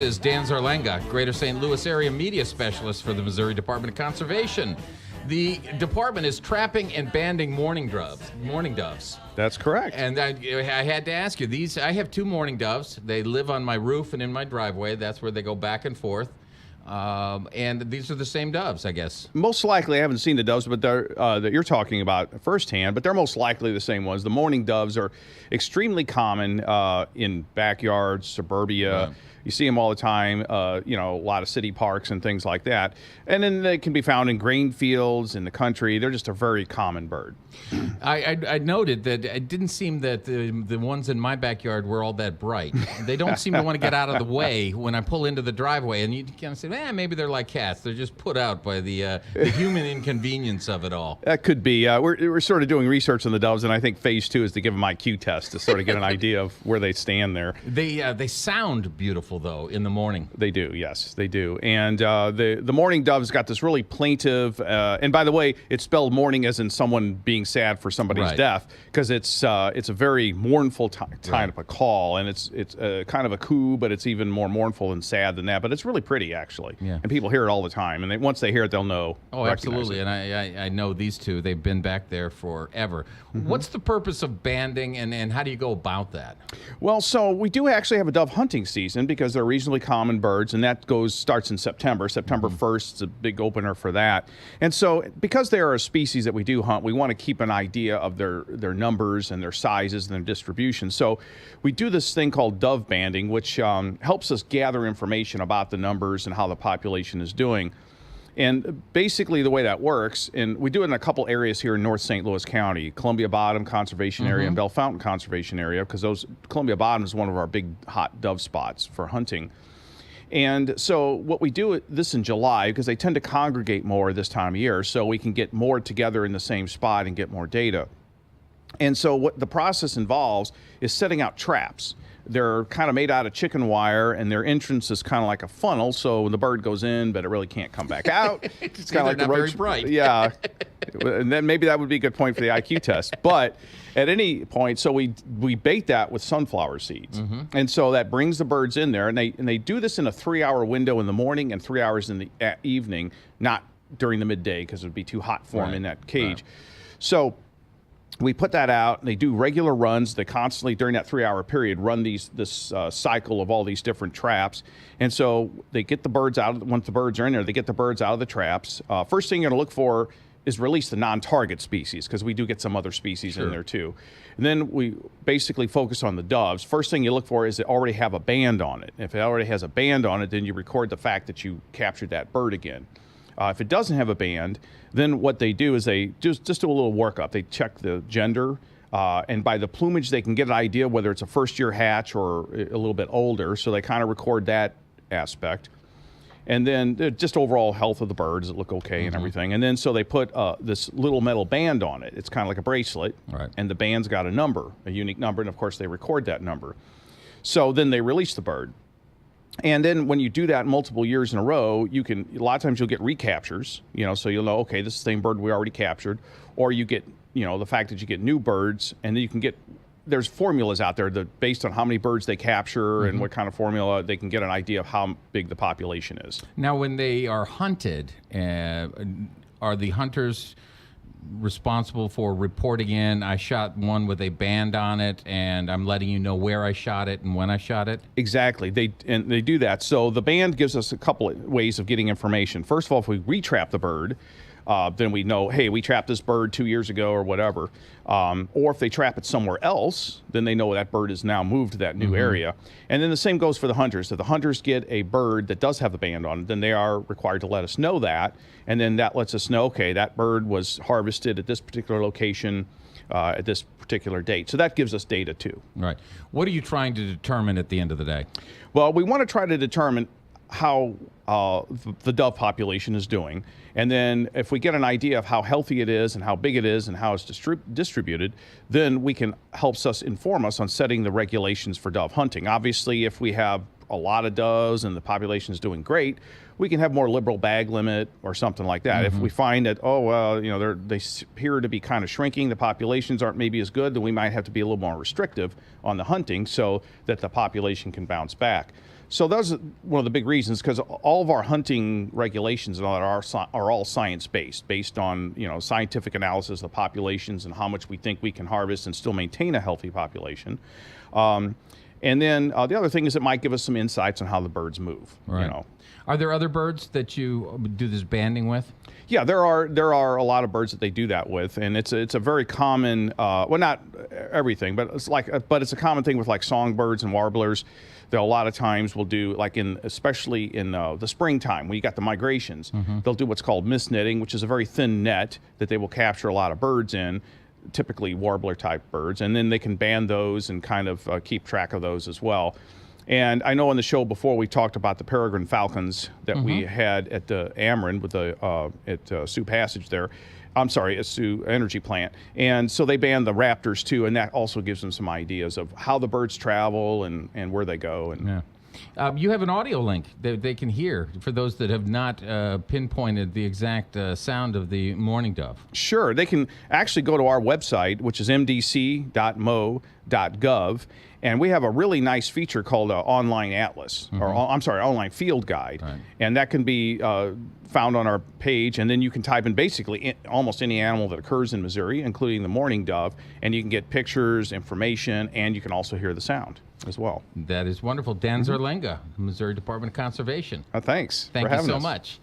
Is Dan Zarlenga, Greater St. Louis area media specialist for the Missouri Department of Conservation. The department is trapping and banding mourning doves. That's correct. And I had to ask you, I have two mourning doves. They live on my roof and in my driveway. That's where they go back and forth. And these are the same doves, I guess. Most likely, I haven't seen the doves, but that you're talking about firsthand, but they're most likely the same ones. The mourning doves are extremely common in backyards, suburbia. Right. You see them all the time, a lot of city parks and things like that. And then they can be found in grain fields in the country. They're just a very common bird. I noted that it didn't seem that the ones in my backyard were all that bright. They don't seem to want to get out of the way when I pull into the driveway. And you kind of say, maybe they're like cats. They're just put out by the human inconvenience of it all. That could be. We're sort of doing research on the doves, and I think phase 2 is to give them IQ tests to sort of get an idea of where they stand there. They sound beautiful, though, in the morning. They do, yes, they do. And the mourning dove's got this really plaintive, and by the way, it's spelled mourning as in someone being sad for somebody's death, because it's a very mournful kind of a call, and it's kind of a coo, but it's even more mournful and sad than that. But it's really pretty, actually. Yeah. And people hear it all the time, and once they hear it, they'll know. Oh, absolutely. And I know these two. They've been back there forever. Mm-hmm. What's the purpose of banding, and how do you go about that? Well, so we do actually have a dove hunting season because they're reasonably common birds, and that starts in September. September 1st is a big opener for that. And so because they are a species that we do hunt, we want to keep an idea of their numbers and their sizes and their distribution. So we do this thing called dove banding, which helps us gather information about the numbers and how the population is doing. And basically the way that works, and we do it in a couple areas here in North St. Louis County, Columbia Bottom Conservation Area and Bell Fountain Conservation Area, because Columbia Bottom is one of our big hot dove spots for hunting. And so what we do this in July, because they tend to congregate more this time of year, so we can get more together in the same spot and get more data. And so what the process involves is setting out traps. They're kind of made out of chicken wire, and their entrance is kind of like a funnel, so when the bird goes in, but it really can't come back out. It's kind of like the roach. Very bright. Yeah, and then maybe that would be a good point for the IQ test. But at any point, so we bait that with sunflower seeds, and so that brings the birds in there, and they do this in a 3-hour window in the morning and 3 hours in the evening, not during the midday because it would be too hot for them in that cage. So we put that out, and they do regular runs. They constantly, during that 3-hour period, run this cycle of all these different traps. And so they get the birds out. Once the birds are in there, they get the birds out of the traps. First thing you're going to look for is release the non-target species, because we do get some other species in there too. And then we basically focus on the doves. First thing you look for is it already have a band on it. If it already has a band on it, then you record the fact that you captured that bird again. If it doesn't have a band, then what they do is they just do a little workup. They check the gender, and by the plumage, they can get an idea whether it's a first-year hatch or a little bit older, so they kind of record that aspect. And then just overall health of the bird, does it look okay and everything. And then so they put this little metal band on it. It's kind of like a bracelet, and the band's got a number, a unique number, and of course they record that number. So then they release the bird. And then when you do that multiple years in a row, a lot of times you'll get recaptures, so you'll know, okay, this is the same bird we already captured. Or you get, the fact that you get new birds, and then you can there's formulas out there that based on how many birds they capture and what kind of formula, they can get an idea of how big the population is. Now, when they are hunted, are the hunters responsible for reporting in, I shot one with a band on it, and I'm letting you know where I shot it and when I shot it? Exactly. They do that. So the band gives us a couple of ways of getting information. First of all, if we retrap the bird, then we know, hey, we trapped this bird 2 years ago or whatever. Or if they trap it somewhere else, then they know that bird is now moved to that new area. And then the same goes for the hunters. If the hunters get a bird that does have a band on it, then they are required to let us know that. And then that lets us know, okay, that bird was harvested at this particular location at this particular date. So that gives us data too. Right. What are you trying to determine at the end of the day? Well, we want to try to determine how the dove population is doing. And then if we get an idea of how healthy it is and how big it is and how it's distributed, then helps us inform us on setting the regulations for dove hunting. Obviously, if we have a lot of doves and the population is doing great, we can have more liberal bag limit or something like that. If we find that, they appear to be kind of shrinking, the populations aren't maybe as good, then we might have to be a little more restrictive on the hunting so that the population can bounce back. So that's one of the big reasons, because all of our hunting regulations and all that are all science-based, based on scientific analysis of populations and how much we think we can harvest and still maintain a healthy population. And then the other thing is it might give us some insights on how the birds move. Right. Are there other birds that you do this banding with? Yeah, there are a lot of birds that they do that with, and it's a very common. Well, not everything, but it's a common thing with like songbirds and warblers. They'll a lot of times will do especially in the springtime when you got the migrations. They'll do what's called mist netting, which is a very thin net that they will capture a lot of birds in, typically warbler type birds, and then they can band those and kind of keep track of those as well. And I know on the show before we talked about the peregrine falcons that we had at the Ameren with at Sioux Passage there. I'm sorry, at Sioux Energy Plant. And so they banned the raptors too, and that also gives them some ideas of how the birds travel and where they go. And you have an audio link that they can hear for those that have not pinpointed the exact sound of the mourning dove. Sure. They can actually go to our website, which is mdc.mo.gov, and we have a really nice feature called Online Atlas, or I'm sorry, Online Field Guide. Right. And that can be found on our page, and then you can type in basically almost any animal that occurs in Missouri, including the mourning dove, and you can get pictures, information, and you can also hear the sound as well. That is wonderful. Dan Zerlenga, Missouri Department of Conservation. Thanks. Thank you so much.